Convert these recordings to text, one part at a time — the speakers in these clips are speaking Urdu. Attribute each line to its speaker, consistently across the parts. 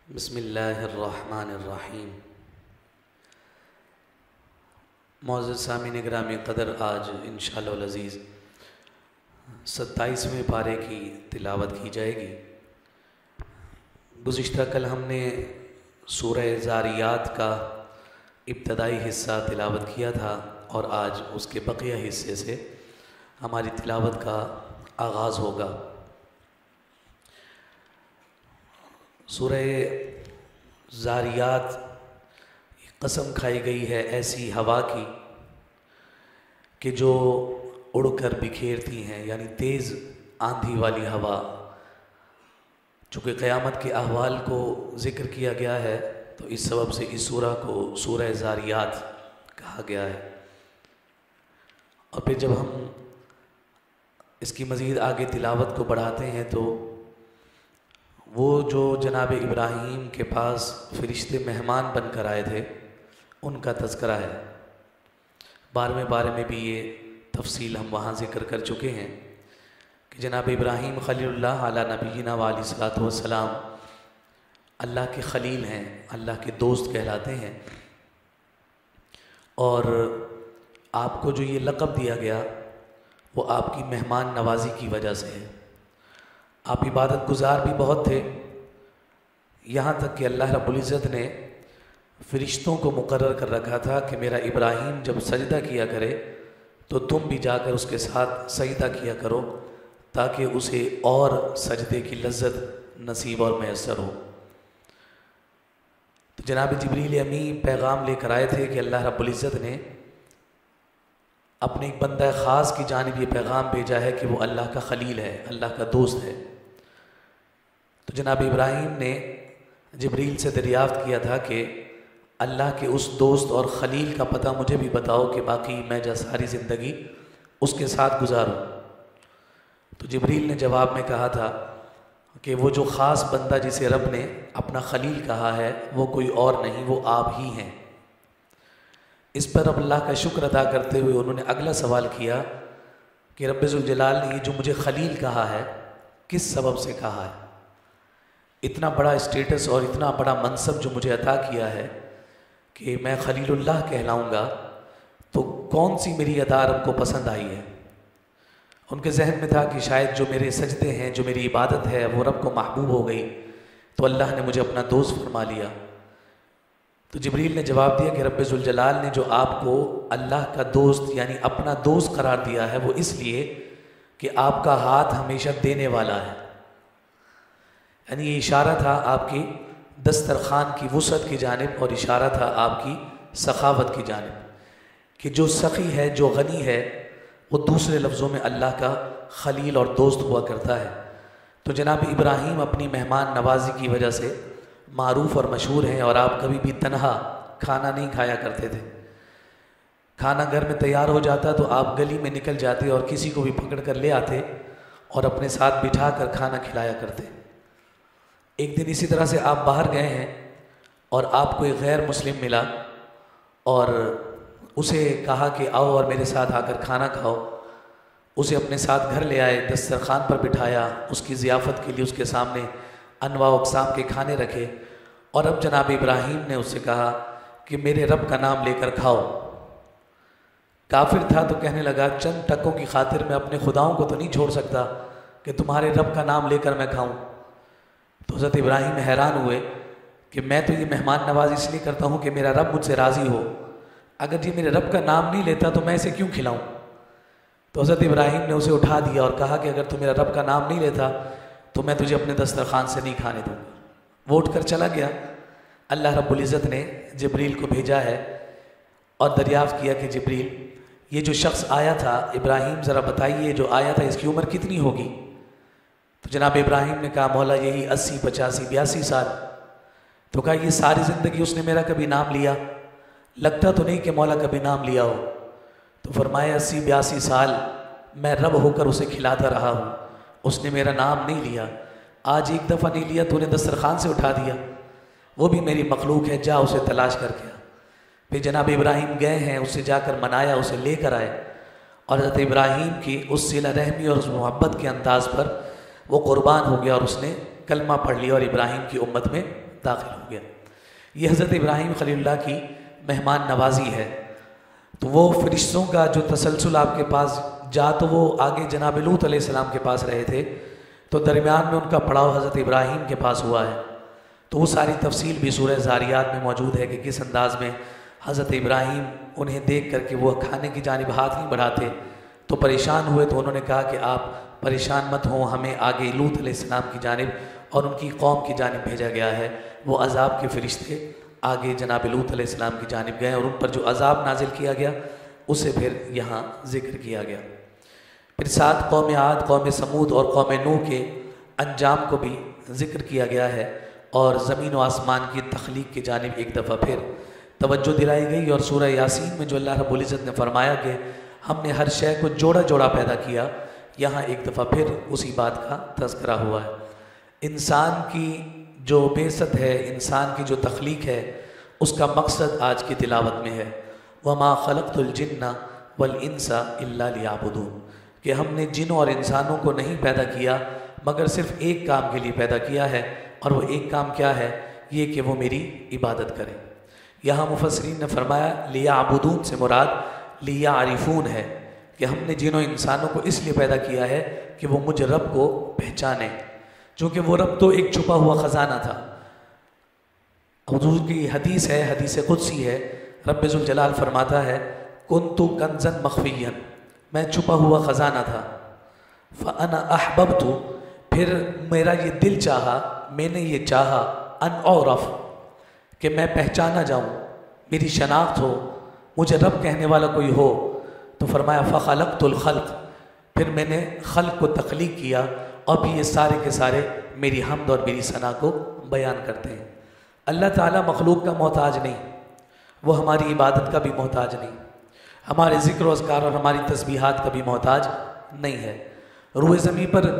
Speaker 1: بسم اللہ الرحمن الرحیم۔ معزز سامعین گرامی قدر، آج انشاءاللہ العزیز 27ویں پارے کی تلاوت کی جائے گی۔ گزشتہ کل ہم نے سورہ زاریات کا ابتدائی حصہ تلاوت کیا تھا اور آج اس کے بقیہ حصے سے ہماری تلاوت کا آغاز ہوگا۔ سورہ زاریات قسم کھائی گئی ہے ایسی ہوا کی کہ جو اڑ کر بکھیرتی ہیں، یعنی تیز آندھی والی ہوا۔ چونکہ قیامت کے احوال کو ذکر کیا گیا ہے تو اس سبب سے اس سورہ کو سورہ زاریات کہا گیا ہے۔ اور پھر جب ہم اس کی مزید آگے تلاوت کو بڑھاتے ہیں تو وہ جو جناب ابراہیم کے پاس فرشتے مہمان بن کر آئے تھے ان کا تذکرہ ہے۔ 12ویں پارے میں بھی یہ تفصیل ہم وہاں ذکر کر چکے ہیں کہ جناب ابراہیم خلیل اللہ علی نبینا وعلیہ الصلوۃ والسلام اللہ کے خلیل ہیں، اللہ کے دوست کہلاتے ہیں۔ اور آپ کو جو یہ لقب دیا گیا وہ آپ کی مہمان نوازی کی وجہ سے ہے۔ آپ عبادت گزار بھی بہت تھے، یہاں تک کہ اللہ رب العزت نے فرشتوں کو مقرر کر رکھا تھا کہ میرا ابراہیم جب سجدہ کیا کرے تو تم بھی جا کر اس کے ساتھ سجدہ کیا کرو تاکہ اسے اور سجدے کی لذت نصیب اور میسر ہو۔ تو جناب جبریل امی پیغام لے کر آئے تھے کہ اللہ رب العزت نے اپنے ایک بندہ خاص کی جانب یہ پیغام بھیجا ہے کہ وہ اللہ کا خلیل ہے، اللہ کا دوست ہے۔ تو جناب ابراہیم نے جبریل سے دریافت کیا تھا کہ اللہ کے اس دوست اور خلیل کا پتہ مجھے بھی بتاؤ کہ باقی میں ساری زندگی اس کے ساتھ گزاروں۔ تو جبریل نے جواب میں کہا تھا کہ وہ جو خاص بندہ جسے رب نے اپنا خلیل کہا ہے وہ کوئی اور نہیں، وہ آپ ہی ہیں۔ اس پر اب اللہ کا شکر ادا کرتے ہوئے انہوں نے اگلا سوال کیا کہ رب ذوالجلال نے یہ جو مجھے خلیل کہا ہے کس سبب سے کہا ہے؟ اتنا بڑا اسٹیٹس اور اتنا بڑا منصب جو مجھے عطا کیا ہے کہ میں خلیل اللہ کہلاؤں گا، تو کون سی میری ادا رب کو پسند آئی ہے؟ ان کے ذہن میں تھا کہ شاید جو میرے سجدے ہیں، جو میری عبادت ہے وہ رب کو محبوب ہو گئی تو اللہ نے مجھے اپنا دوست فرما لیا۔ تو جبریل نے جواب دیا کہ رب ذوالجلال نے جو آپ کو اللہ کا دوست یعنی اپنا دوست قرار دیا ہے وہ اس لیے کہ آپ کا ہاتھ ہمیشہ دینے والا ہے۔ یعنی یہ اشارہ تھا آپ کی دسترخوان کی وسعت کی جانب اور اشارہ تھا آپ کی سخاوت کی جانب کہ جو سخی ہے، جو غنی ہے، وہ دوسرے لفظوں میں اللہ کا خلیل اور دوست ہوا کرتا ہے۔ تو جناب ابراہیم اپنی مہمان نوازی کی وجہ سے معروف اور مشہور ہیں، اور آپ کبھی بھی تنہا کھانا نہیں کھایا کرتے تھے۔ کھانا گھر میں تیار ہو جاتا تو آپ گلی میں نکل جاتے اور کسی کو بھی پکڑ کر لے آتے اور اپنے ساتھ بٹھا کر کھانا کھلایا کرتے۔ ایک دن اسی طرح سے آپ باہر گئے ہیں اور آپ کو ایک غیر مسلم ملا اور اسے کہا کہ آؤ اور میرے ساتھ آ کر کھانا کھاؤ۔ اسے اپنے ساتھ گھر لے آئے، دسترخوان پر بٹھایا، اس کی ضیافت کے لیے اس کے سامنے انواع و اقسام کے کھانے رکھے، اور اب جناب ابراہیم نے اس سے کہا کہ میرے رب کا نام لے کر کھاؤ۔ کافر تھا تو کہنے لگا چند ٹکوں کی خاطر میں اپنے خداؤں کو تو نہیں چھوڑ سکتا کہ تمہارے رب کا نام لے کر میں کھاؤں۔ تو حضرت ابراہیم حیران ہوئے کہ میں تو یہ مہمان نواز اس لیے کرتا ہوں کہ میرا رب مجھ سے راضی ہو، اگر یہ میرے رب کا نام نہیں لیتا تو میں اسے کیوں کھلاؤں؟ تو حضرت ابراہیم نے اسے اٹھا دیا اور کہا کہ اگر تو میرا رب کا نام نہیں لیتا تو میں تجھے اپنے دسترخوان سے نہیں کھانے دوں گا۔ وہ اٹھ کر چلا گیا۔ اللہ رب العزت نے جبریل کو بھیجا ہے اور دریافت کیا کہ جبریل، یہ جو شخص آیا تھا ابراہیم ذرا بتائیے جو آیا تھا اس کی عمر کتنی ہوگی؟ تو جناب ابراہیم نے کہا مولا یہی 80 85 82 سال۔ تو کہا یہ ساری زندگی اس نے میرا کبھی نام لیا؟ لگتا تو نہیں کہ مولا کبھی نام لیا ہو۔ تو فرمایا 80 82 سال میں رب ہو کر اسے کھلاتا رہا ہوں، اس نے میرا نام نہیں لیا، آج ایک دفعہ نہیں لیا تو نے دسترخوان سے اٹھا دیا، وہ بھی میری مخلوق ہے، جا اسے تلاش کر کے آ۔ پھر جناب ابراہیم گئے ہیں، اسے جا کر منایا، اسے لے کر آئے، اور حضرت ابراہیم کی اس صلہ رحمی اور اس محبت کے انداز پر وہ قربان ہو گیا اور اس نے کلمہ پڑھ لیا اور ابراہیم کی امت میں داخل ہو گیا۔ یہ حضرت ابراہیم خلیل اللہ کی مہمان نوازی ہے۔ تو وہ فرشتوں کا جو تسلسل آپ کے پاس تو وہ آگے جناب لوط علیہ السلام کے پاس رہے تھے، تو درمیان میں ان کا پڑاؤ حضرت ابراہیم کے پاس ہوا ہے۔ تو وہ ساری تفصیل بھی سورہ زاریات میں موجود ہے کہ کس انداز میں حضرت ابراہیم انہیں دیکھ کر کے وہ کھانے کی جانب ہاتھ نہیں بڑھاتے تو پریشان ہوئے، تو انہوں نے کہا کہ آپ پریشان مت ہوں، ہمیں آگے لوط علیہ السلام کی جانب اور ان کی قوم کی جانب بھیجا گیا ہے۔ وہ عذاب کے فرشتے آگے جناب لوط علیہ السلام کی جانب گئے اور ان پر جو عذاب نازل کیا گیا اسے پھر یہاں ذکر کیا گیا۔ پھر ساتھ قوم عاد، قوم سمود اور قوم نوح کے انجام کو بھی ذکر کیا گیا ہے، اور زمین و آسمان کی تخلیق کی جانب ایک دفعہ پھر توجہ دلائی گئی، اور سورہ یاسین میں جو اللہ رب العزت نے فرمایا کہ ہم نے ہر شے کو جوڑا جوڑا پیدا کیا، یہاں ایک دفعہ پھر اسی بات کا تذکرہ ہوا ہے۔ انسان کی جو بعثت ہے، انسان کی جو تخلیق ہے، اس کا مقصد آج کی تلاوت میں ہے، وَمَا خَلَقْتُ الْجِنَّ وَالْإِنسَ إِلَّا لِيَعْبُدُونَ، کہ ہم نے جنوں اور انسانوں کو نہیں پیدا کیا مگر صرف ایک کام کے لیے پیدا کیا ہے، اور وہ ایک کام کیا ہے؟ یہ کہ وہ میری عبادت کریں۔ یہاں مفسرین نے فرمایا لیعبدون سے مراد لیعرفون ہے، کہ ہم نے جنوں انسانوں کو اس لیے پیدا کیا ہے کہ وہ مجھ رب کو پہچانیں، چونکہ وہ رب تو ایک چھپا ہوا خزانہ تھا۔ حضور کی حدیث ہے، حدیث قدسی ہے، رب ذوالجلال فرماتا ہے کنت کنزا مخفیا، میں چھپا ہوا خزانہ تھا، فانا احببت، پھر میرا یہ دل چاہا، میں نے یہ چاہا، ان اعرف، کہ میں پہچانا جاؤں، میری شناخت ہو، مجھے رب کہنے والا کوئی ہو۔ تو فرمایا فخلقت الخلق، پھر میں نے خلق کو تخلیق کیا، اور بھی یہ سارے کے سارے میری حمد اور میری ثنا کو بیان کرتے ہیں۔ اللہ تعالیٰ مخلوق کا محتاج نہیں، وہ ہماری عبادت کا بھی محتاج نہیں، ہمارے ذکر و اذکار اور ہماری تسبیحات کا بھی محتاج نہیں ہے۔ روئے زمین پر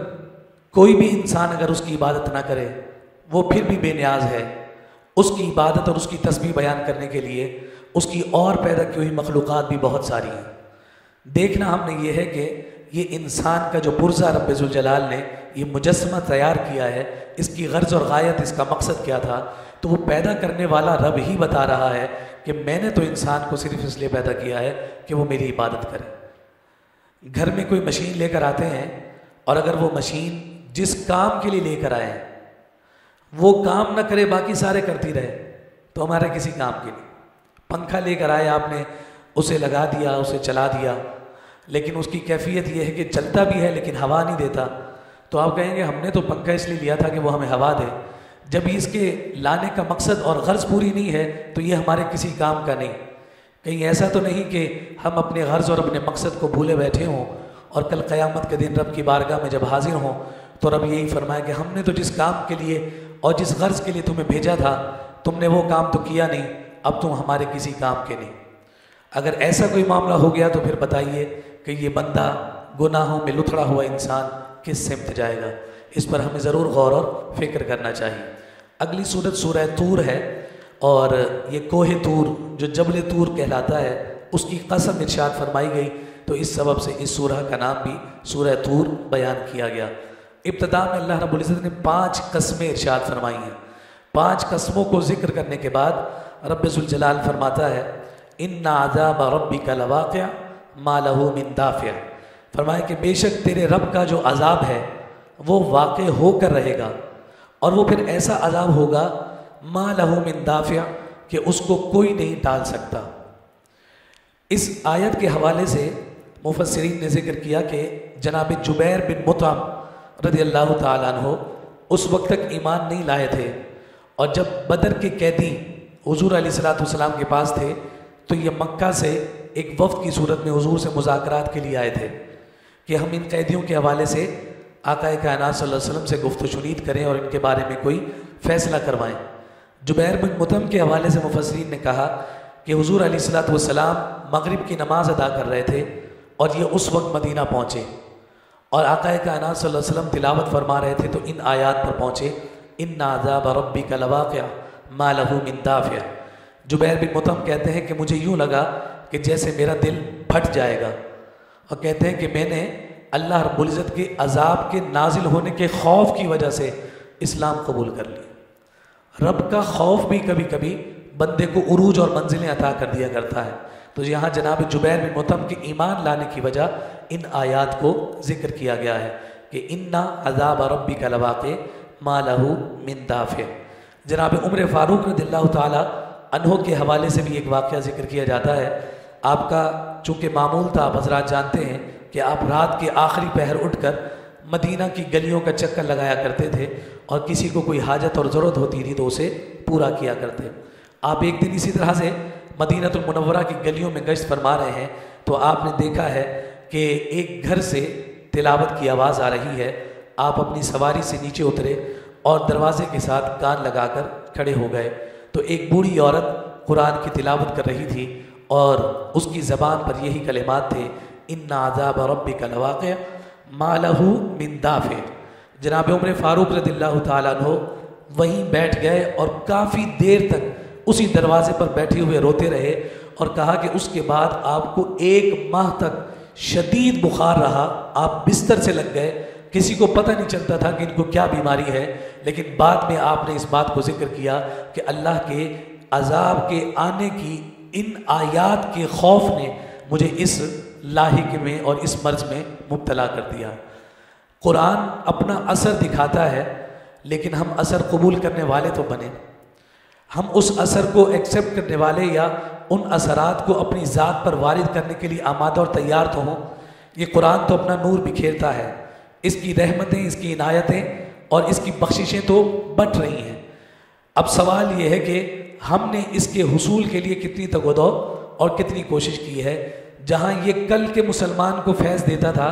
Speaker 1: کوئی بھی انسان اگر اس کی عبادت نہ کرے وہ پھر بھی بے نیاز ہے۔ اس کی عبادت اور اس کی تسبیح بیان کرنے کے لیے اس کی اور پیدا کی ہوئی مخلوقات بھی بہت ساری ہیں۔ دیکھنا ہم نے یہ ہے کہ یہ انسان کا جو پرزہ رب ذوالجلال نے یہ مجسمہ تیار کیا ہے، اس کی غرض اور غایت، اس کا مقصد کیا تھا، تو وہ پیدا کرنے والا رب ہی بتا رہا ہے کہ میں نے تو انسان کو صرف اس لیے پیدا کیا ہے کہ وہ میری عبادت کرے۔ گھر میں کوئی مشین لے کر آتے ہیں، اور اگر وہ مشین جس کام کے لیے لے کر آئے وہ کام نہ کرے، باقی سارے کرتی رہے، تو ہمارے کسی کام کے لیے۔ پنکھا لے کر آئے آپ نے، اسے لگا دیا، اسے چلا دیا، لیکن اس کی کیفیت یہ ہے کہ چلتا بھی ہے لیکن ہوا نہیں دیتا، تو آپ کہیں گے ہم نے تو پنکھا اس لیے لیا تھا کہ وہ ہمیں ہوا دے۔ جب اس کے لانے کا مقصد اور غرض پوری نہیں ہے تو یہ ہمارے کسی کام کا نہیں۔ کہیں ایسا تو نہیں کہ ہم اپنے غرض اور اپنے مقصد کو بھولے بیٹھے ہوں، اور کل قیامت کے دن رب کی بارگاہ میں جب حاضر ہوں تو رب یہی فرمائے کہ ہم نے تو جس کام کے لیے اور جس غرض کے لیے تمہیں بھیجا تھا تم نے وہ کام تو کیا نہیں، اب تم ہمارے کسی کام کے نہیں۔ اگر ایسا کوئی معاملہ ہو گیا تو پھر بتائیے کہ یہ بندہ گناہوں میں لتھڑا ہوا انسان کس سمت جائے گا؟ اس پر ہمیں ضرور غور اور فکر کرنا چاہیے۔ اگلی صورت سورہ طور ہے، اور یہ کوہ طور جو جبل طور کہلاتا ہے اس کی قسم ارشاد فرمائی گئی، تو اس سبب سے اس سورہ کا نام بھی سورہ طور بیان کیا گیا۔ ابتدا میں اللہ رب العزت نے 5 قسمیں ارشاد فرمائی ہیں۔ 5 قسموں کو ذکر کرنے کے بعد رب ذوالجلال فرماتا ہے ان عذاب ربک لواقع ما له من دافع، فرمایا کہ بے شک تیرے رب کا جو عذاب ہے وہ واقع ہو کر رہے گا، اور وہ پھر ایسا عذاب ہوگا ما له من دافع کہ اس کو کوئی نہیں ٹال سکتا۔ اس آیت کے حوالے سے مفسرین نے ذکر کیا کہ جناب جبیر بن مطعم رضی اللہ تعالیٰ عنہ اس وقت تک ایمان نہیں لائے تھے، اور جب بدر کے قیدی حضور علیہ السلام کے پاس تھے تو یہ مکہ سے ایک وفد کی صورت میں حضور سے مذاکرات کے لیے آئے تھے کہ ہم ان قیدیوں کے حوالے سے آقا کائنات صلی اللہ علیہ وسلم سے گفت و شنید کریں اور ان کے بارے میں کوئی فیصلہ کروائیں۔ جبیر بن مطعم کے حوالے سے مفسرین نے کہا کہ حضور علیہ السلام مغرب کی نماز ادا کر رہے تھے اور یہ اس وقت مدینہ پہنچے، اور آقا کائنات صلی اللہ علیہ وسلم تلاوت فرما رہے تھے تو ان آیات پر پہنچے ان عذاب ربک لواقع ما له من دافع۔ جبیر بن مطعم کہتے ہیں کہ مجھے یوں لگا کہ جیسے میرا دل پھٹ جائے گا، اور کہتے ہیں کہ میں نے اللہ رب العزت کے عذاب کے نازل ہونے کے خوف کی وجہ سے اسلام قبول کر لیا۔ رب کا خوف بھی کبھی کبھی بندے کو عروج اور منزلیں عطا کر دیا کرتا ہے۔ تو یہاں جناب جبیر بن مطعم کے ایمان لانے کی وجہ ان آیات کو ذکر کیا گیا ہے کہ اِنَّ عَذَابَ رَبِّكَ لَوَاقِعٌ مَا لَهُ مِن دَافِعٍ۔ جناب عمر فاروق رضی اللہ تعالی عنہ کے حوالے سے بھی ایک واقعہ ذکر کیا جاتا ہے۔ آپ کا چونکہ معمول تھا، آپ حضرات جانتے ہیں کہ آپ رات کے آخری پہر اٹھ کر مدینہ کی گلیوں کا چکر لگایا کرتے تھے، اور کسی کو کوئی حاجت اور ضرورت ہوتی تھی تو اسے پورا کیا کرتے۔ آپ ایک دن اسی طرح سے مدینہ المنورہ کی گلیوں میں گشت فرما رہے ہیں تو آپ نے دیکھا ہے کہ ایک گھر سے تلاوت کی آواز آ رہی ہے۔ آپ اپنی سواری سے نیچے اترے اور دروازے کے ساتھ کان لگا کر کھڑے ہو گئے تو ایک بوڑھی عورت قرآن کی تلاوت کر رہی تھی، اور اس کی زبان پر یہی کلمات تھے، اِنَّ عَذَابَ رَبِّكَ لَوَاقِعٌ مَا لَهُ مِن دَافِعٍ۔ جناب عمر فاروق رضی اللہ تعالیٰ عنہ وہیں بیٹھ گئے اور کافی دیر تک اسی دروازے پر بیٹھے ہوئے روتے رہے، اور کہا کہ اس کے بعد آپ کو 1 ماہ تک شدید بخار رہا، آپ بستر سے لگ گئے، کسی کو پتہ نہیں چلتا تھا کہ ان کو کیا بیماری ہے، لیکن بعد میں آپ نے اس بات کو ذکر کیا کہ اللہ کے عذاب کے آنے کی ان آیات کے خوف نے مجھے اس لاحق میں اور اس مرض میں مبتلا کر دیا۔ قرآن اپنا اثر دکھاتا ہے، لیکن ہم اثر قبول کرنے والے تو بنے، ہم اس اثر کو ایکسیپٹ کرنے والے یا ان اثرات کو اپنی ذات پر وارد کرنے کے لیے آمادہ اور تیار تو ہوں۔ یہ قرآن تو اپنا نور بکھیرتا ہے، اس کی رحمتیں، اس کی عنایتیں اور اس کی بخششیں تو بٹ رہی ہیں۔ اب سوال یہ ہے کہ ہم نے اس کے حصول کے لیے کتنی تگودو اور کتنی کوشش کی ہے۔ جہاں یہ کل کے مسلمان کو فیض دیتا تھا،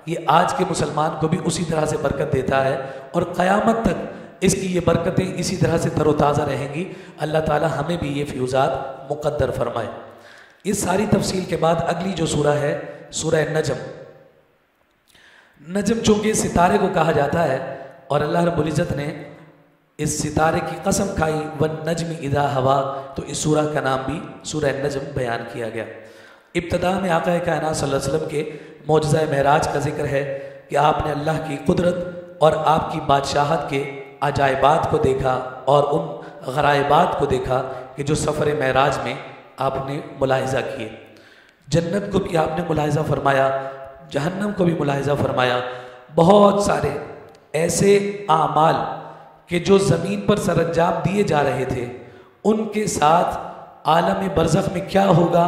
Speaker 1: یہ آج کے مسلمان کو بھی اسی طرح سے برکت دیتا ہے، اور قیامت تک اس کی یہ برکتیں اسی طرح سے تر و تازہ رہیں گی۔ اللہ تعالی ہمیں بھی یہ فیوزات مقدر فرمائے۔ اس ساری تفصیل کے بعد اگلی جو سورہ ہے سورہ نجم۔ نجم چونکہ ستارے کو کہا جاتا ہے، اور اللہ رب العزت نے اس ستارے کی قسم کھائی وَالنَّجْمِ إِذَا هَوَىٰ، تو اس سورہ کا نام بھی سورہ نجم بیان کیا گیا۔ ابتدا میں آقا کائنات صلی اللہ علیہ وسلم کے معجزہ معراج کا ذکر ہے کہ آپ نے اللہ کی قدرت اور آپ کی بادشاہت کے عجائبات کو دیکھا، اور ان غرائبات کو دیکھا کہ جو سفر معراج میں آپ نے ملاحظہ کیے۔ جنت کو بھی آپ نے ملاحظہ فرمایا، جہنم کو بھی ملاحظہ فرمایا۔ بہت سارے ایسے اعمال کہ جو زمین پر سر انجام دیے جا رہے تھے، ان کے ساتھ عالم برزخ میں کیا ہوگا،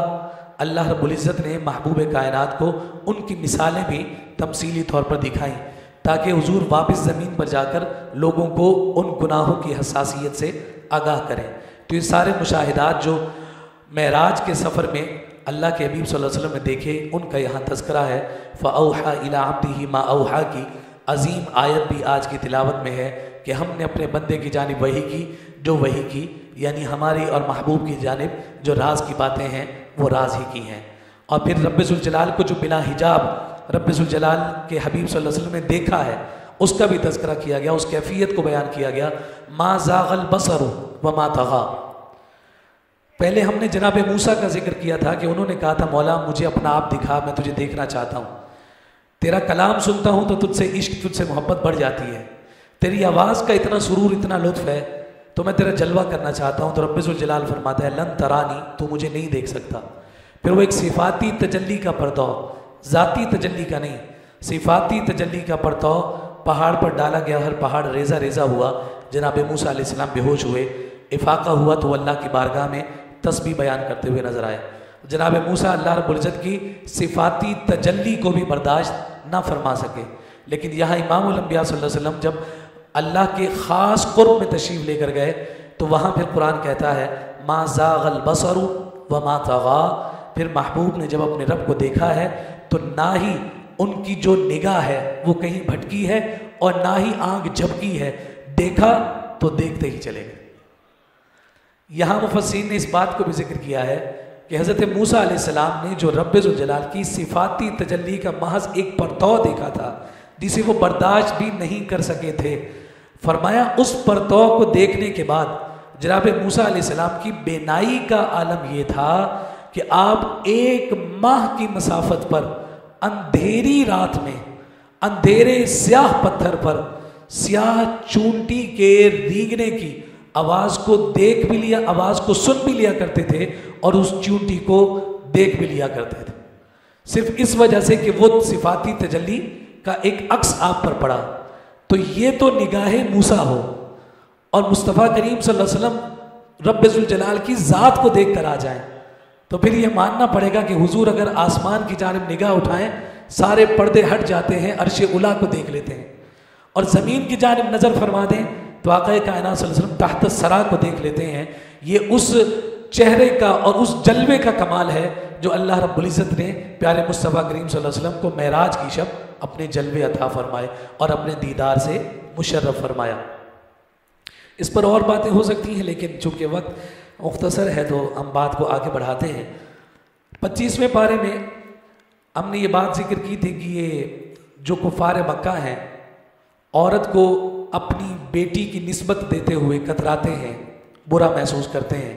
Speaker 1: اللہ رب العزت نے محبوب کائنات کو ان کی مثالیں بھی تمثیلی طور پر دکھائیں، تاکہ حضور واپس زمین پر جا کر لوگوں کو ان گناہوں کی حساسیت سے آگاہ کریں۔ تو یہ سارے مشاہدات جو معراج کے سفر میں اللہ کے حبیب صلی اللہ علیہ وسلم نے دیکھے، ان کا یہاں تذکرہ ہے۔ فَأَوْحَىٰ إِلَىٰ عَبْدِهِ مَا أَوْحَىٰ کی عظیم آیت بھی آج کی تلاوت میں ہے کہ ہم نے اپنے بندے کی جانب وحی کی جو وحی کی، یعنی ہماری اور محبوب کی جانب جو راز کی باتیں ہیں وہ راز ہی کی ہیں۔ اور پھر رب ذوالجلال کو جو بلا حجاب رب ذوالجلال کے حبیب صلی اللہ علیہ وسلم نے دیکھا ہے، اس کا بھی تذکرہ کیا گیا، اس کیفیت کو بیان کیا گیا۔ ما زاغ البصر وما طغى۔ پہلے ہم نے جناب موسیٰ کا ذکر کیا تھا کہ انہوں نے کہا تھا مولا مجھے اپنا آپ دکھا، میں تجھے دیکھنا چاہتا ہوں، تیرا کلام سنتا ہوں تو تجھ سے عشق، تجھ سے محبت بڑھ جاتی ہے، تیری آواز کا اتنا سرور، اتنا لطف ہے، تو میں تیرا جلوہ کرنا چاہتا ہوں۔ تو رب ذوالجلال فرماتا ہے لن ترانی، تو مجھے نہیں دیکھ سکتا۔ پھر وہ ایک صفاتی تجلی کا پرتو، ذاتی تجلی کا نہیں، صفاتی تجلی کا پرتو پہاڑ پر ڈالا گیا، ہر پہاڑ ریزہ ریزہ ہوا، جناب موسیٰ علیہ السلام بے ہوش ہوئے، افاقہ ہوا تو اللہ کی بارگاہ میں تسبیح بیان کرتے ہوئے نظر آئے۔ جناب موسیٰ اللہ رب العزت کی صفاتی تجلی کو بھی برداشت نہ فرما سکے، لیکن یہاں امام الانبیاء صلی اللہ علیہ وسلم جب اللہ کے خاص قرب میں تشریف لے کر گئے تو وہاں پھر قرآن کہتا ہے ما زاغ البصر وما طغى۔ پھر محبوب نے جب اپنے رب کو دیکھا ہے تو نہ ہی ان کی جو نگاہ ہے وہ کہیں بھٹکی ہے اور نہ ہی آنکھ جھپکی ہے، دیکھا تو دیکھتے ہی چلے گئے۔ یہاں مفسرین نے اس بات کو بھی ذکر کیا ہے کہ حضرت موسیٰ علیہ السلام نے جو رب ذوالجلال کی صفاتی تجلی کا محض ایک پرتو دیکھا تھا جسے وہ برداشت بھی نہیں کر سکے تھے، فرمایا اس پرتو کو دیکھنے کے بعد جناب موسیٰ علیہ السلام کی بینائی کا عالم یہ تھا کہ آپ 1 ماہ کی مسافت پر اندھیری رات میں اندھیرے سیاہ پتھر پر سیاہ چونٹی کے ریگنے کی آواز کو دیکھ بھی لیا، آواز کو سن بھی لیا کرتے تھے اور اس چیونٹی کو دیکھ بھی لیا کرتے تھے، صرف اس وجہ سے کہ وہ صفاتی تجلی کا ایک عکس آپ پر پڑا۔ تو یہ تو نگاہ موسیٰ ہو، اور مصطفیٰ کریم صلی اللہ علیہ وسلم رب ذوالجلال کی ذات کو دیکھ کر آ جائیں، تو پھر یہ ماننا پڑے گا کہ حضور اگر آسمان کی جانب نگاہ اٹھائیں سارے پردے ہٹ جاتے ہیں، عرش اولیٰ کو دیکھ لیتے ہیں، اور زمین کی جانب نظر فرما دیں تو آقا کائنات صلی اللہ علیہ وسلم تحت الثری کو دیکھ لیتے ہیں۔ یہ اس چہرے کا اور اس جلوے کا کمال ہے جو اللہ رب العزت نے پیارے مصطفیٰ کریم صلی اللہ علیہ وسلم کو معراج کی شب اپنے جلوے عطا فرمائے اور اپنے دیدار سے مشرف فرمایا۔ اس پر اور باتیں ہو سکتی ہیں، لیکن چونکہ وقت مختصر ہے تو ہم بات کو آگے بڑھاتے ہیں۔ 25ویں پارے میں ہم نے یہ بات ذکر کی تھی کہ یہ جو کفار مکہ ہیں عورت کو اپنی بیٹی کی نسبت دیتے ہوئے کتراتے ہیں، برا محسوس کرتے ہیں۔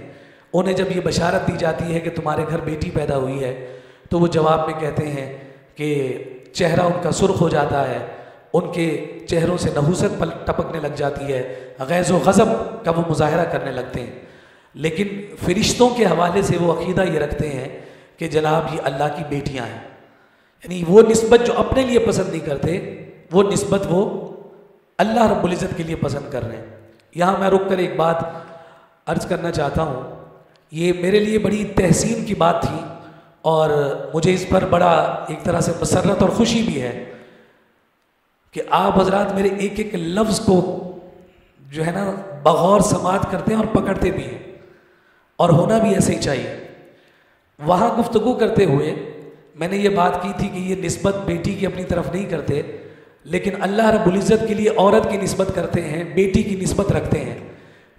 Speaker 1: انہیں جب یہ بشارت دی جاتی ہے کہ تمہارے گھر بیٹی پیدا ہوئی ہے تو وہ جواب میں کہتے ہیں کہ چہرہ ان کا سرخ ہو جاتا ہے، ان کے چہروں سے نحوست ٹپکنے لگ جاتی ہے، غیظ و غضب کا وہ مظاہرہ کرنے لگتے ہیں۔ لیکن فرشتوں کے حوالے سے وہ عقیدہ یہ رکھتے ہیں کہ جناب یہ اللہ کی بیٹیاں ہیں، یعنی وہ نسبت جو اپنے لیے پسند نہیں کرتے وہ نسبت وہ اللہ رب العزت کے لیے پسند کر رہے ہیں۔ یہاں میں رک کر ایک بات عرض کرنا چاہتا ہوں، یہ میرے لیے بڑی تحسین کی بات تھی اور مجھے اس پر بڑا ایک طرح سے مسرت اور خوشی بھی ہے کہ آپ حضرات میرے ایک ایک لفظ کو جو ہے نا بغور سماعت کرتے ہیں اور پکڑتے بھی ہیں، اور ہونا بھی ایسے ہی چاہیے۔ وہاں گفتگو کرتے ہوئے میں نے یہ بات کی تھی کہ یہ نسبت بیٹی کی اپنی طرف نہیں کرتے، لیکن اللہ رب العزت کے لیے عورت کی نسبت کرتے ہیں، بیٹی کی نسبت رکھتے ہیں۔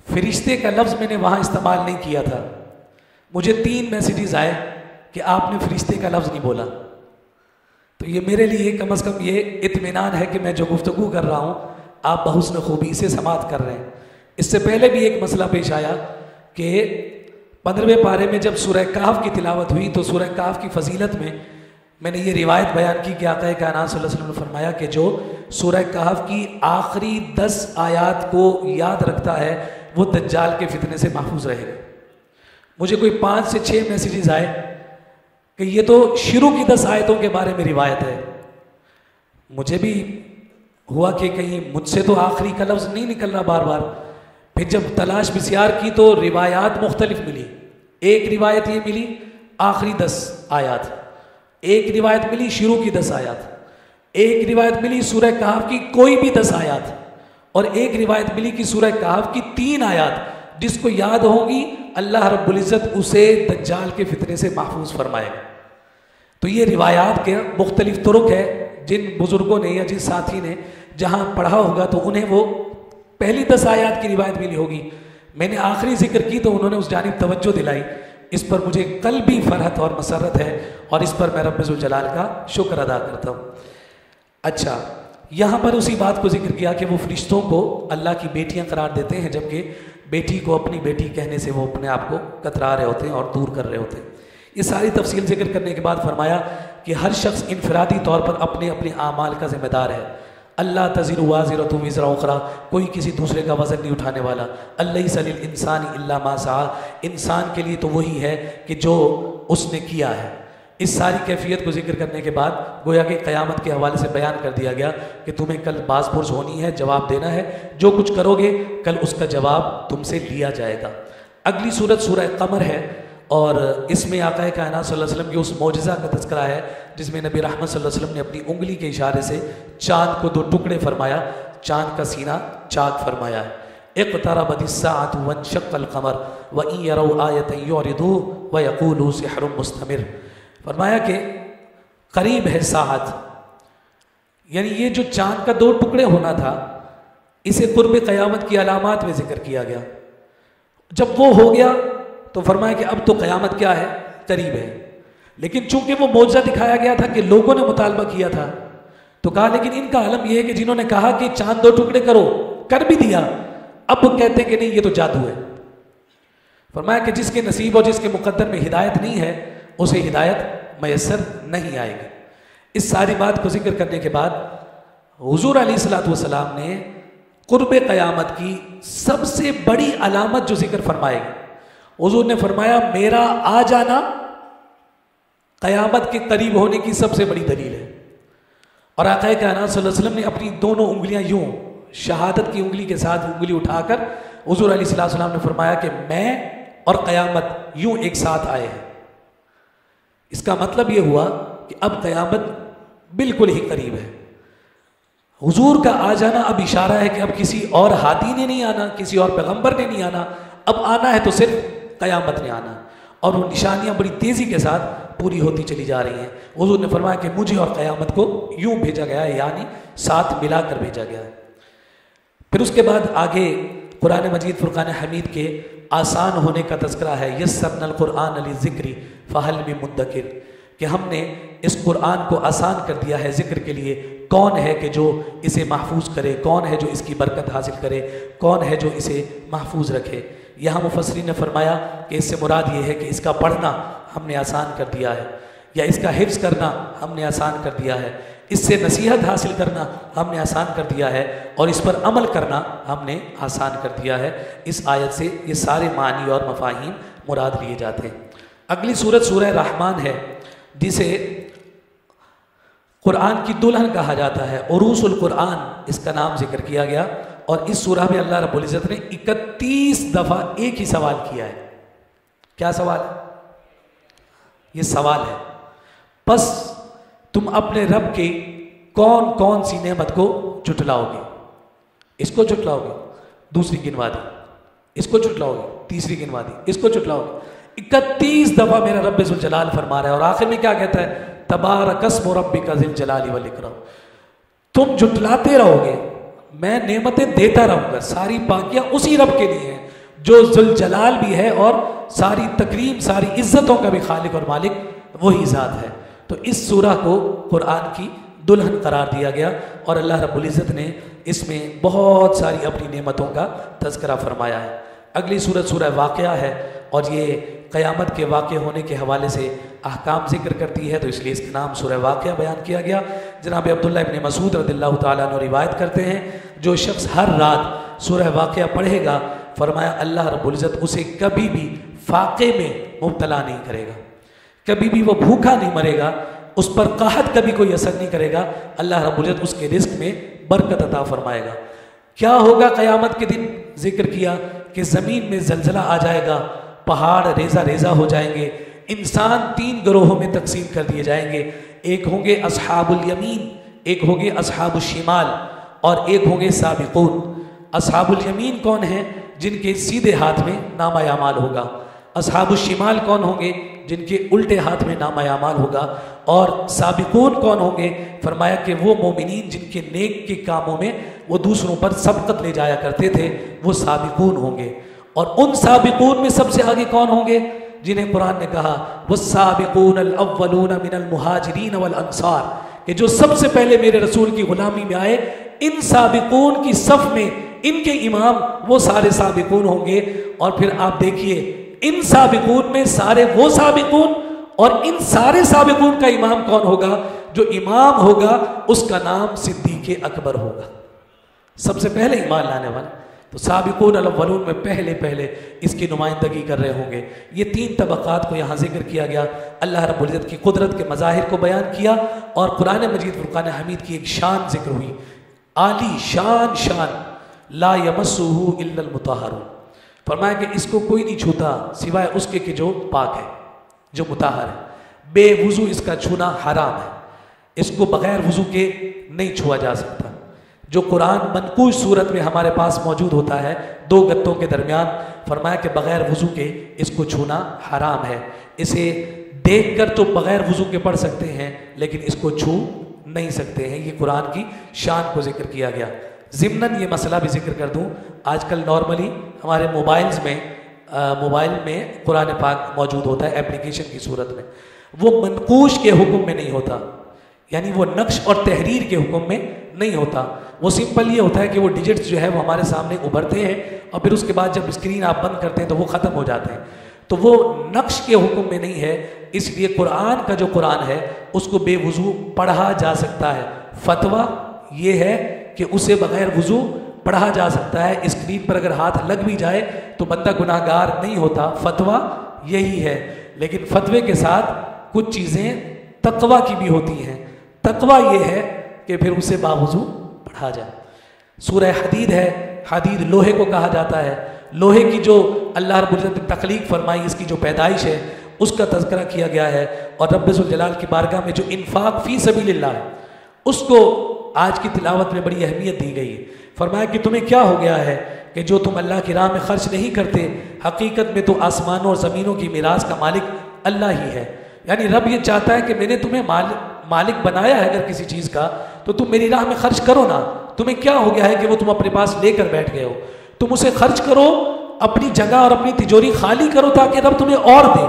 Speaker 1: فرشتے کا لفظ میں نے وہاں استعمال نہیں کیا تھا۔ مجھے 3 میسیجز آئے کہ آپ نے فرشتے کا لفظ نہیں بولا، تو یہ میرے لیے کم از کم یہ اطمینان ہے کہ میں جو گفتگو کر رہا ہوں آپ بحسن خوبی سے سماعت کر رہے ہیں۔ اس سے پہلے بھی ایک مسئلہ پیش آیا کہ 15ویں پارے میں جب سورہ کہف کی تلاوت ہوئی تو سورہ کہف کی فضیلت میں نے یہ روایت بیان کی کہ آقا کائنات صلی اللہ علیہ وسلم نے فرمایا کہ جو سورہ کہف کی آخری 10 آیات کو یاد رکھتا ہے وہ دجال کے فتنے سے محفوظ رہے گا۔ مجھے کوئی 5 سے 6 میسیجز آئے کہ یہ تو شروع کی 10 آیتوں کے بارے میں روایت ہے۔ مجھے بھی ہوا کہ کہیں مجھ سے تو آخری کا لفظ نہیں نکل رہا بار بار، پھر جب تلاش بسیار کی تو روایات مختلف ملی۔ ایک روایت یہ ملی آخری 10 آیات، ایک روایت ملی شروع کی 10 آیات، ایک روایت ملی سورہ کہف کی کوئی بھی 10 آیات، اور ایک روایت ملی کہ سورہ کہف کی 3 آیات جس کو یاد ہوں گی اللہ رب العزت اسے دجال کے فتنے سے محفوظ فرمائے گا۔ تو یہ روایات کے مختلف طرق ہے، جن بزرگوں نے یا جن ساتھی نے جہاں پڑھا ہوگا تو انہیں وہ پہلی 10 آیات کی روایت ملی ہوگی۔ میں نے آخری ذکر کی تو انہوں نے اس جانب توجہ دلائی، اس پر مجھے قلبی فرحت اور مسرت ہے اور اس پر میں رب ذوالجلال کا شکر ادا کرتا ہوں۔ اچھا، یہاں پر اسی بات کو ذکر کیا کہ وہ فرشتوں کو اللہ کی بیٹیاں قرار دیتے ہیں، جبکہ بیٹی کو اپنی بیٹی کہنے سے وہ اپنے آپ کو کترا رہے ہوتے ہیں اور دور کر رہے ہوتے ہیں۔ یہ ساری تفصیل ذکر کرنے کے بعد فرمایا کہ ہر شخص انفرادی طور پر اپنے اپنے اعمال کا ذمہ دار ہے۔ اللہ تزر وازرۃ وزر اخری، کوئی کسی دوسرے کا وزن نہیں اٹھانے والا۔ لیس للانسان الا ما سعی، انسان کے لیے تو وہی ہے کہ جو اس نے کیا ہے۔ اس ساری کیفیت کو ذکر کرنے کے بعد گویا کہ قیامت کے حوالے سے بیان کر دیا گیا کہ تمہیں کل باز پرس ہونی ہے، جواب دینا ہے، جو کچھ کرو گے کل اس کا جواب تم سے لیا جائے گا۔ اگلی صورت سورہ قمر ہے اور اس میں آقا کائنات صلی اللہ علیہ وسلم کے اس معجزہ کا تذکرہ ہے جس میں نبی رحمت صلی اللہ علیہ وسلم نے اپنی انگلی کے اشارے سے چاند کو 2 ٹکڑے فرمایا، چاند کا سینہ چاک فرمایا ہے۔ اقتربت الساعة وانشق القمر وإن يروا آية يعرضوا ويقولوا سحر مستمر۔ فرمایا کہ قریب ہے ساعت، یعنی یہ جو چاند کا 2 ٹکڑے ہونا تھا اسے قرب قیامت کی علامات میں ذکر کیا گیا۔ جب وہ ہو گیا تو فرمایا کہ اب تو قیامت کیا ہے، قریب ہے۔ لیکن چونکہ وہ معجزہ دکھایا گیا تھا کہ لوگوں نے مطالبہ کیا تھا تو کہا لیکن ان کا عالم یہ ہے کہ جنہوں نے کہا کہ چاند 2 ٹکڑے کرو، کر بھی دیا، اب وہ کہتے ہیں کہ نہیں یہ تو جادو ہے۔ فرمایا کہ جس کے نصیب اور جس کے مقدر میں ہدایت نہیں ہے اسے ہدایت میسر نہیں آئے گی۔ اس ساری بات کو ذکر کرنے کے بعد حضور علیہ الصلوۃ والسلام نے قرب قیامت کی سب سے بڑی علامت جو ذکر فرمائے گی، حضور نے فرمایا میرا آ جانا قیامت کے قریب ہونے کی سب سے بڑی دلیل ہے۔ اور آقا کائنات صلی اللہ علیہ وسلم نے اپنی دونوں انگلیاں یوں شہادت کی انگلی کے ساتھ انگلی اٹھا کر حضور علیہ السلام نے فرمایا کہ میں اور قیامت یوں ایک ساتھ آئے ہیں۔ اس کا مطلب یہ ہوا کہ اب قیامت بالکل ہی قریب ہے۔ حضور کا آ جانا اب اشارہ ہے کہ اب کسی اور ہادی نے نہیں آنا، کسی اور پیغمبر نے نہیں آنا، اب آنا ہے تو صرف قیامت نے آنا، اور وہ نشانیاں بڑی تیزی کے ساتھ پوری ہوتی چلی جا رہی ہیں۔ حضور نے فرمایا کہ مجھے اور قیامت کو یوں بھیجا گیا ہے، یعنی ساتھ ملا کر بھیجا گیا ہے۔ پھر اس کے بعد آگے قرآن مجید فرقان حمید کے آسان ہونے کا تذکرہ ہے، یسرنا القرآن للذکر فہل من مدکر، کہ ہم نے اس قرآن کو آسان کر دیا ہے ذکر کے لیے، کون ہے کہ جو اسے محفوظ کرے، کون ہے جو اس کی برکت حاصل کرے، کون ہے جو اسے محفوظ رکھے۔ یہاں مفسرین نے فرمایا کہ اس سے مراد یہ ہے کہ اس کا پڑھنا ہم نے آسان کر دیا ہے، یا اس کا حفظ کرنا ہم نے آسان کر دیا ہے، اس سے نصیحت حاصل کرنا ہم نے آسان کر دیا ہے، اور اس پر عمل کرنا ہم نے آسان کر دیا ہے۔ اس آیت سے یہ سارے معنی اور مفاہیم مراد لیے جاتے ہیں۔ اگلی سورت سورہ رحمان ہے، جسے قرآن کی دلہن کہا جاتا ہے، عروس القرآن اس کا نام ذکر کیا گیا، اور اس سورہ میں اللہ رب العزت نے 31 دفعہ ایک ہی سوال کیا ہے۔ کیا سوال ہے؟ یہ سوال ہے، پس تم اپنے رب کی کون کون سی نعمت کو جھٹلاؤ گے؟ اس کو جھٹلاؤ گے، دوسری گنوا دی، اس کو جھٹلاؤ گے، تیسری گنوا دی، اس کو جھٹلاؤ گے۔ 31 دفعہ میرا رب ذوالجلال فرما رہا ہے، اور آخر میں کیا کہتا ہے؟ تبارک اسم ربک ذی الجلال والاکرام۔ تم جھٹلاتے رہو گے، میں نعمتیں دیتا رہوں گا، ساری پاکیاں اسی رب کے لیے ہیں جو ذوالجلال بھی ہے، اور ساری تکریم، ساری عزتوں کا بھی خالق اور مالک وہی ذات ہے۔ تو اس سورہ کو قرآن کی دلہن قرار دیا گیا، اور اللہ رب العزت نے اس میں بہت ساری اپنی نعمتوں کا تذکرہ فرمایا ہے۔ اگلی سورت سورہ واقعہ ہے، اور یہ قیامت کے واقع ہونے کے حوالے سے احکام ذکر کرتی ہے، تو اس لیے اس کا نام سورہ واقعہ بیان کیا گیا۔ جناب عبداللہ ابن مسعود رضی اللہ تعالیٰ عنہ روایت کرتے ہیں، جو شخص ہر رات سورہ واقعہ پڑھے گا، فرمایا اللہ رب العزت اسے کبھی بھی فاقے میں مبتلا نہیں کرے گا، کبھی بھی وہ بھوکا نہیں مرے گا، اس پر قحط کبھی کوئی اثر نہیں کرے گا، اللہ رب العزت اس کے رزق میں برکت عطا فرمائے گا۔ کیا ہوگا قیامت کے دن؟ ذکر کیا کہ زمین میں زلزلہ آ جائے گا، پہاڑ ریزہ ریزہ ہو جائیں گے، انسان 3 گروہوں میں تقسیم کر دیے جائیں گے، ایک ہوں گے اصحاب الیمین، ایک ہوں گے اصحاب الشمال، اور ایک ہوں گے سابقون۔ اصحاب الیمین کون ہیں؟ جن کے سیدھے ہاتھ میں نامہ اعمال ہوگا۔ اصحاب الشمال کون ہوں گے؟ جن کے الٹے ہاتھ میں نامہ اعمال ہوگا۔ اور سابقون کون ہوں گے؟ فرمایا کہ وہ مومنین جن کے نیک کے کاموں میں وہ دوسروں پر سبقت لے جایا کرتے تھے، وہ سابقون ہوں گے۔ اور ان سابقون میں سب سے آگے کون ہوں گے؟ جنہیں قرآن نے کہا والسابقون الاولون من المہاجرین والانصار، کہ جو سب سے پہلے میرے رسول کی غلامی میں آئے، ان سابقون کی صف میں ان کے امام وہ سارے سابقون ہوں گے۔ اور پھر آپ دیکھیے ان سابقون میں سارے وہ سابقون، اور ان سارے سابقون کا امام کون ہوگا؟ جو امام ہوگا اس کا نام صدیق اکبر ہوگا، سب سے پہلے ایمان لانے والا۔ تو سابقون الاولون میں پہلے اس کی نمائندگی کر رہے ہوں گے۔ یہ 3 طبقات کو یہاں ذکر کیا گیا، اللہ رب العزت کی قدرت کے مظاہر کو بیان کیا، اور قرآن مجید فرقان حمید کی ایک شان ذکر ہوئی، عالی شان لا یمسہ الا المطہرون۔ فرمایا کہ اس کو کوئی نہیں چھوتا سوائے اس کے کہ جو پاک ہے، جو مطہر ہے، بے وضو اس کا چھونا حرام ہے، اس کو بغیر وضو کے نہیں چھوا جا سکتا۔ جو قرآن منقوش صورت میں ہمارے پاس موجود ہوتا ہے 2 گتوں کے درمیان، فرمایا کہ بغیر وضو کے اس کو چھونا حرام ہے۔ اسے دیکھ کر تو بغیر وضو کے پڑھ سکتے ہیں، لیکن اس کو چھو نہیں سکتے ہیں۔ یہ قرآن کی شان کو ذکر کیا گیا۔ ضمناً یہ مسئلہ بھی ذکر کر دوں، آج کل نارملی ہمارے موبائل میں قرآن پاک موجود ہوتا ہے اپلیکیشن کی صورت میں، وہ منقوش کے حکم میں نہیں ہوتا، یعنی وہ نقش اور تحریر کے حکم میں نہیں ہوتا۔ وہ سمپل یہ ہوتا ہے کہ وہ ڈیجٹس جو ہے وہ ہمارے سامنے ابھرتے ہیں، اور پھر اس کے بعد جب اسکرین آپ بند کرتے ہیں تو وہ ختم ہو جاتے ہیں، تو وہ نقش کے حکم میں نہیں ہے۔ اس لیے قرآن کا جو قرآن ہے اس کو بے وضو پڑھا جا سکتا ہے۔ فتویٰ یہ ہے کہ اسے بغیر وضو پڑھا جا سکتا ہے، اسکرین پر اگر ہاتھ لگ بھی جائے تو بندہ گناہ گار نہیں ہوتا، فتویٰ یہی ہے۔ لیکن فتوے کے ساتھ کچھ چیزیں تقویٰ کی بھی ہوتی ہیں۔ تقویٰ یہ ہے کہ پھر اسے باوضو پڑھا جائے۔ سورہ حدید ہے، حدید لوہے کو کہا جاتا ہے، لوہے کی جو اللہ رب العزت نے تخلیق فرمائی، اس کی جو پیدائش ہے اس کا تذکرہ کیا گیا ہے، اور رب ذوالجلال کی بارگاہ میں جو انفاق فی سبیل اللہ ہے اس کو آج کی تلاوت میں بڑی اہمیت دی گئی ہے۔ فرمایا کہ تمہیں کیا ہو گیا ہے کہ جو تم اللہ کی راہ میں خرچ نہیں کرتے، حقیقت میں تو آسمانوں اور زمینوں کی میراث کا مالک اللہ ہی ہے۔ یعنی رب یہ چاہتا ہے کہ میں نے تمہیں مالک بنایا ہے اگر کسی چیز کا تو تم میری راہ میں خرچ کرو نا۔ تمہیں کیا ہو گیا ہے کہ وہ تم اپنے پاس لے کر بیٹھ گئے ہو؟ تم اسے خرچ کرو، اپنی جگہ اور اپنی تجوری خالی کرو تاکہ رب تمہیں اور دے۔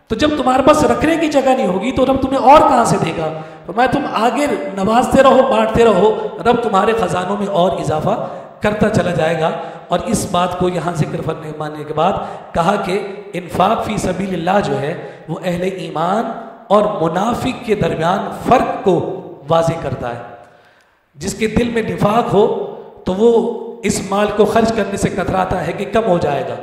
Speaker 1: تو جب تمہارے پاس رکھنے کی جگہ نہیں ہوگی تو رب تمہیں اور کہاں سے دے گا؟ فرمایا تم آگے نوازتے رہو، بانٹتے رہو، رب تمہارے خزانوں میں اور اضافہ کرتا چلا جائے گا۔ اور اس بات کو یہاں ذکر فرمانے کے بعد کہا کہ انفاق فی سبیل اللہ جو ہے وہ اہل ایمان اور منافق کے درمیان فرق کو واضح کرتا ہے۔ جس کے دل میں نفاق ہو تو وہ اس مال کو خرچ کرنے سے کتراتا ہے کہ کم ہو جائے گا،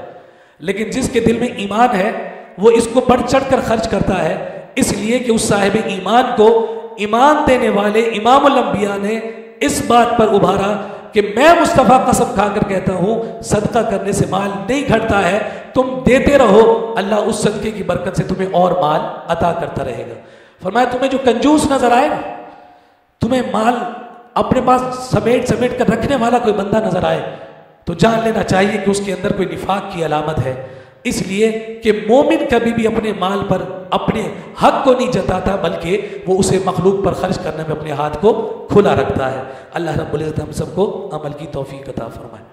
Speaker 1: لیکن جس کے دل میں ایمان ہے وہ اس کو بڑھ چڑھ کر خرچ کرتا ہے، اس لیے کہ اس صاحب ایمان کو ایمان دینے والے امام الانبیاء نے اس بات پر ابھارا کہ میں مصطفیٰ قسم کھا کر کہتا ہوں صدقہ کرنے سے مال نہیں گھٹتا ہے، تم دیتے رہو، اللہ اس صدقے کی برکت سے تمہیں اور مال عطا کرتا رہے گا۔ فرمایا تمہیں جو کنجوس نظر آئے، تمہیں مال اپنے پاس سمیٹ کر رکھنے والا کوئی بندہ نظر آئے تو جان لینا چاہیے کہ اس کے اندر کوئی نفاق کی علامت ہے، اس لیے کہ مومن کبھی بھی اپنے مال پر اپنے حق کو نہیں جتاتا بلکہ وہ اسے مخلوق پر خرچ کرنے میں اپنے ہاتھ کو کھلا رکھتا ہے۔ اللہ رب العزت ہم سب کو عمل کی توفیق عطا فرمائے۔